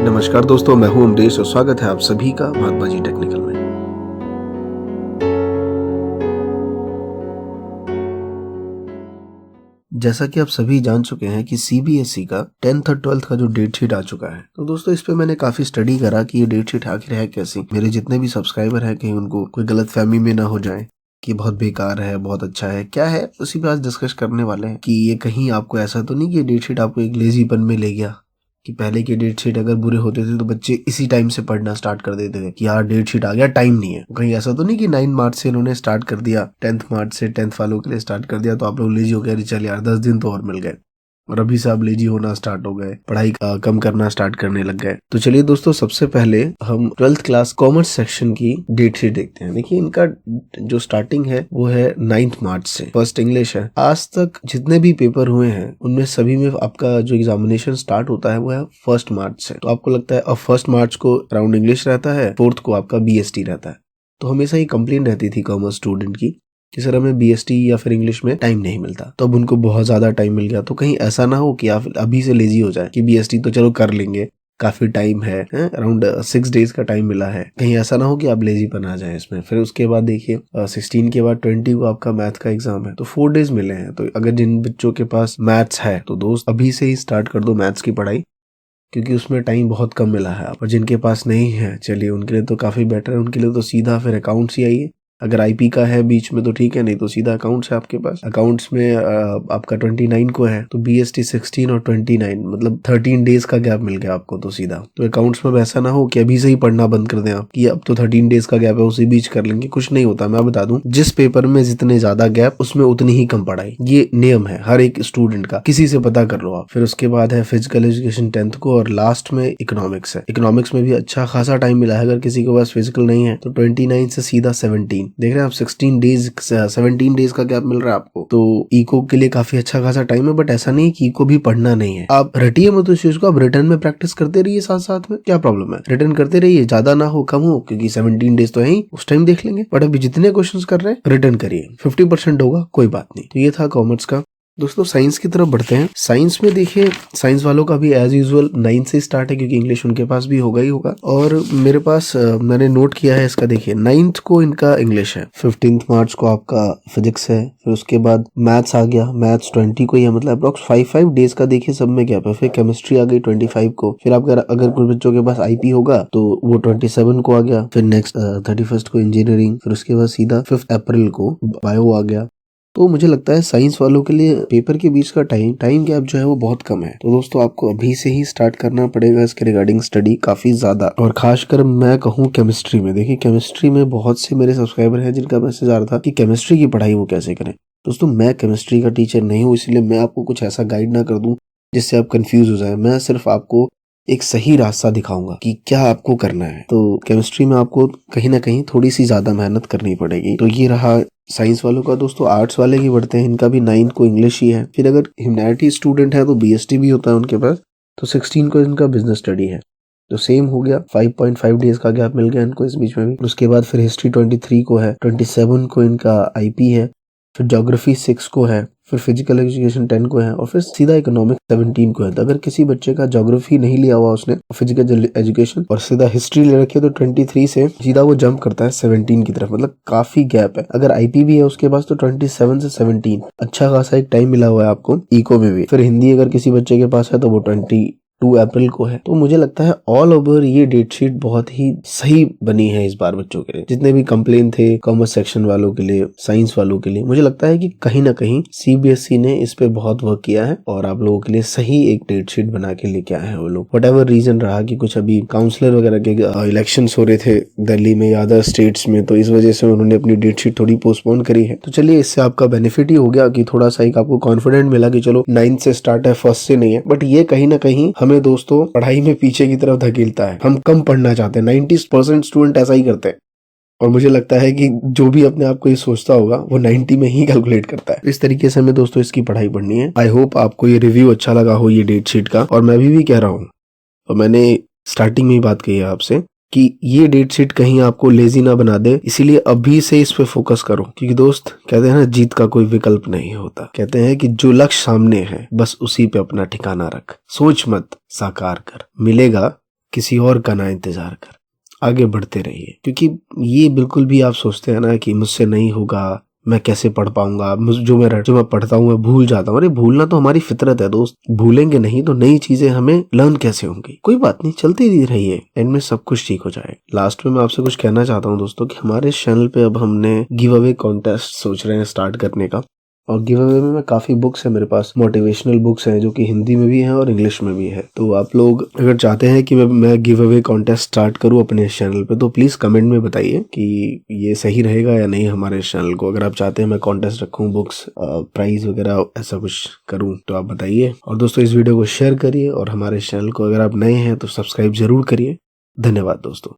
नमस्कार दोस्तों, मैं हूं अमरीश और स्वागत है आप सभी का महात्मा जी टेक्निकल में। जैसा कि आप सभी जान चुके हैं कि सीबीएसई का 10th और 12th का जो डेट शीट आ चुका है, तो दोस्तों इस पे मैंने काफी स्टडी करा कि ये डेट शीट आखिर है कैसी। मेरे जितने भी सब्सक्राइबर हैं कहीं उनको कोई गलतफहमी में ना हो जाए कि बहुत बेकार है, बहुत अच्छा है, क्या है, उसी पे आज डिस्कस करने वाले हैं कि ये कहीं आपको ऐसा तो नहीं कि ये डेट शीट आपको एक लेजीपन में ले गया कि पहले के डेट शीट अगर बुरे होते थे तो बच्चे इसी टाइम से पढ़ना स्टार्ट कर देते थे कि यार डेट शीट आ गया, टाइम नहीं है। कहीं ऐसा तो नहीं कि 9 मार्च से इन्होंने स्टार्ट कर दिया, 10th मार्च से 10th वालों के लिए स्टार्ट कर दिया तो आप लोग लेजी हो गए, चल यार 10 दिन तो और मिल गए, और अभी से आप लेजी होना स्टार्ट हो गए, पढ़ाई कम करना स्टार्ट करने लग गए। तो चलिए दोस्तों, सबसे पहले हम 12th क्लास कॉमर्स सेक्शन की डेट शीट देखते हैं। देखिए इनका जो स्टार्टिंग है वो है 9th मार्च से। फर्स्ट इंग्लिश है। आज तक जितने भी पेपर हुए हैं उनमें सभी में आपका जो एग्जामिनेशन स्टार्ट होता है वो है 1 मार्च से। तो आपको लगता है अब 1 मार्च को अराउंड इंग्लिश रहता है, 4th को आपका बीएसटी रहता है। तो हमेशा ही कंप्लेन रहती थी कॉमर्स स्टूडेंट की कि सर हमें बीएसटी या फिर इंग्लिश में टाइम नहीं मिलता। तो अब उनको बहुत ज्यादा टाइम मिल गया। तो कहीं ऐसा ना हो कि आप अभी से लेजी हो जाए कि बीएसटी तो चलो कर लेंगे, काफी टाइम है, अराउंड 6 डेज का टाइम मिला है। कहीं ऐसा ना हो कि आप लेजीपन आ जाए इसमें। फिर उसके बाद देखिए 16 के बाद 20 को आपका मैथ का एग्जाम है, तो 4 डेज मिले हैं। तो अगर जिन बच्चों के पास मैथ्स है तो दोस्त अभी से ही स्टार्ट कर दो मैथ्स की पढ़ाई, क्योंकि उसमें टाइम बहुत कम मिला है। और जिनके पास नहीं है चलिए उनके लिए तो काफी बेटर है, उनके लिए तो सीधा फिर अकाउंट्स ही आइए। अगर आईपी का है बीच में तो ठीक है, नहीं तो सीधा अकाउंट्स है आपके पास। अकाउंट्स में आपका 29 को है तो बीएसटी 16 और 29 मतलब 13 डेज का गैप मिल गया आपको तो सीधा। तो अकाउंट्स में वैसा ना हो कि अभी से ही पढ़ना बंद कर दें आप कि अब तो 13 डेज का गैप है उसी बीच कर लेंगे, कुछ नहीं होता। मैं बता दूं, जिस पेपर में जितने ज्यादा गैप उसमें उतनी ही कम पढ़ाई, ये नियम है हर एक स्टूडेंट का, किसी से पता कर लो आप। फिर उसके बाद है फिजिकल एजुकेशन 10th को, और लास्ट में इकोनॉमिक्स है। इकोनॉमिक्स में भी अच्छा खासा टाइम मिला है। अगर किसी के पास फिजिकल नहीं है तो 29 से सीधा 17 देख रहे हैं आप, 16 डेज 17 डेज का गैप मिल रहा है आपको। तो इको के लिए काफी अच्छा खासा टाइम है। बट ऐसा नहीं कि इको भी पढ़ना नहीं है, आप रटिए मत उस चीज को, आप रिटर्न में प्रैक्टिस करते रहिए साथ साथ में, क्या प्रॉब्लम है। रिटर्न करते रहिए, ज्यादा ना हो कम हो, क्योंकि 17 डेज तो है ही, उस टाइम देख लेंगे। बट अभी जितने क्वेश्चंस कर रहे हैं रिटर्न करिए, 50% होगा कोई बात नहीं। तो ये था कॉमर्स का। दोस्तों साइंस की तरफ बढ़ते हैं। साइंस में देखिए साइंस वालों का भी एज यूजुअल 9 से स्टार्ट है, क्योंकि इंग्लिश उनके पास भी होगा ही होगा। और मेरे पास मैंने नोट किया है इसका। देखिए 9th को इनका इंग्लिश है, 15 मार्च को आपका फिजिक्स है, फिर उसके बाद मैथ्स आ गया, मैथ्स 20 को ही है, मतलब अप्रॉक्स 5 डेज का देखिए सब में गैप है। फिर केमिस्ट्री आ गई 25 को। फिर आप अगर कुछ बच्चों के पास आईपी होगा तो वो 27 को आ गया। फिर नेक्स्ट 31 को इंजीनियरिंग। फिर उसके बाद सीधा 5 अप्रैल को बायो आ गया। तो मुझे लगता है साइंस वालों के लिए पेपर के बीच का टाइम गैप जो है वो बहुत कम है। तो दोस्तों आपको अभी से ही स्टार्ट करना पड़ेगा इसके रिगार्डिंग स्टडी काफी ज्यादा। और खासकर मैं कहूँ केमिस्ट्री में, देखिए केमिस्ट्री में बहुत से मेरे सब्सक्राइबर हैं जिनका मैसेज आ रहा था कि केमिस्ट्री की पढ़ाई वो कैसे करें। दोस्तों मैं केमिस्ट्री का टीचर नहीं हूँ, इसलिए मैं आपको कुछ ऐसा गाइड ना कर दूं जिससे आप कंफ्यूज हो जाए। मैं सिर्फ आपको एक सही रास्ता दिखाऊंगा कि क्या आपको करना है। तो केमिस्ट्री में आपको कहीं ना कहीं थोड़ी सी ज्यादा मेहनत करनी पड़ेगी। तो ये रहा साइंस वालों का। दोस्तों आर्ट्स वाले की बढ़ते हैं, इनका भी 9 को इंग्लिश ही है। फिर अगर ह्यूमैनिटी स्टूडेंट है तो बीएसटी भी होता है उनके पास। तो 16 को इनका बिजनेस स्टडी है। तो सेम हो गया, 5.5 डेज का गैप मिल गया इनको इस बीच में भी। उसके बाद फिर हिस्ट्री 23 को है, 27 को इनका आईपी है, फिर ज्योग्राफी 6 को है, फिर फिजिकल एजुकेशन 10 को है, और फिर सीधा इकोनॉमिक्स 17 को है। तो अगर किसी बच्चे का ज्योग्राफी नहीं लिया हुआ उसने फिजिकल एजुकेशन और सीधा हिस्ट्री ले रखी है तो 23 से सीधा वो जंप करता है 17 की तरफ, मतलब काफी गैप है। अगर आईपी भी है उसके पास तो 27 से 17 अच्छा खासा एक टाइम मिला हुआ है आपको इको में भी। फिर हिंदी अगर किसी बच्चे के पास है तो वो 22 अप्रैल को है। तो मुझे लगता है ऑल ओवर ये डेट शीट बहुत ही सही बनी है इस बार बच्चों के लिए। जितने भी कंप्लेन थे कॉमर्स सेक्शन वालों के लिए, साइंस वालों के लिए, मुझे लगता है कि कहीं ना कहीं सीबीएसई ने इस पे बहुत वर्क किया है और आप लोगों के लिए सही एक डेट शीट बना के लेके आए हैं वो लोग। व्हाटएवर रीजन रहा कि कुछ अभी काउंसलर वगैरह के इलेक्शंस हो रहे थे दिल्ली में या अदर स्टेट्स में, तो इस वजह से उन्होंने अपनी डेट शीट थोड़ी पोस्टपोन करी है। तो चलिए इससे आपका बेनिफिट ही हो गया कि थोड़ा सा एक आपको कॉन्फिडेंट मिला कि चलो 9 से स्टार्ट है, 1 से नहीं है। बट ये कहीं ना कहीं हमें दोस्तों पढ़ाई में पीछे की तरफ धकेलता है। हम कम पढ़ना चाहते हैं, 90% स्टूडेंट ऐसा ही करते हैं। और मुझे लगता है कि जो भी अपने आप को ये सोचता होगा वो 90 में ही कैलकुलेट करता है। इस तरीके से हमें दोस्तों इसकी पढ़ाई पढ़नी है। आई होप आपको ये रिव्यू अच्छा लगा हो ये डेट शीट का। और मैं भी कह रहा हूँ, और मैंने स्टार्टिंग में ही बात कही है आपसे कि ये डेट शीट कहीं आपको लेजी ना बना दे, इसीलिए अभी से इस पे फोकस करो। क्योंकि दोस्त कहते हैं ना, जीत का कोई विकल्प नहीं होता। कहते हैं कि जो लक्ष्य सामने है बस उसी पे अपना ठिकाना रख, सोच मत साकार कर, मिलेगा किसी और का ना इंतजार कर, आगे बढ़ते रहिए। क्योंकि ये बिल्कुल भी आप सोचते हैं ना कि मुझसे नहीं होगा, मैं कैसे पढ़ पाऊंगा, जो मैं पढ़ता हूँ मैं भूल जाता हूँ। अरे भूलना तो हमारी फितरत है दोस्त, भूलेंगे नहीं तो नई चीजें हमें लर्न कैसे होंगी। कोई बात नहीं, चलते ही रहिए, एंड में सब कुछ ठीक हो जाए। लास्ट में मैं आपसे कुछ कहना चाहता हूँ दोस्तों कि हमारे चैनल पे अब हमने गिव अवे कॉन्टेस्ट सोच रहे हैं स्टार्ट करने का। और गिव अवे में काफी बुक्स है मेरे पास, मोटिवेशनल बुक्स हैं जो कि हिंदी में भी हैं और इंग्लिश में भी है। तो आप लोग अगर चाहते हैं कि मैं गिव अवे कॉन्टेस्ट स्टार्ट करूं अपने चैनल पे, तो प्लीज कमेंट में बताइए कि ये सही रहेगा या नहीं हमारे चैनल को। अगर आप चाहते हैं मैं कॉन्टेस्ट रखूं, बुक्स प्राइज वगैरह ऐसा कुछ करूं, तो आप बताइए। और दोस्तों इस वीडियो को शेयर करिए और हमारे चैनल को अगर आप नए हैं तो सब्सक्राइब जरूर करिए। धन्यवाद दोस्तों।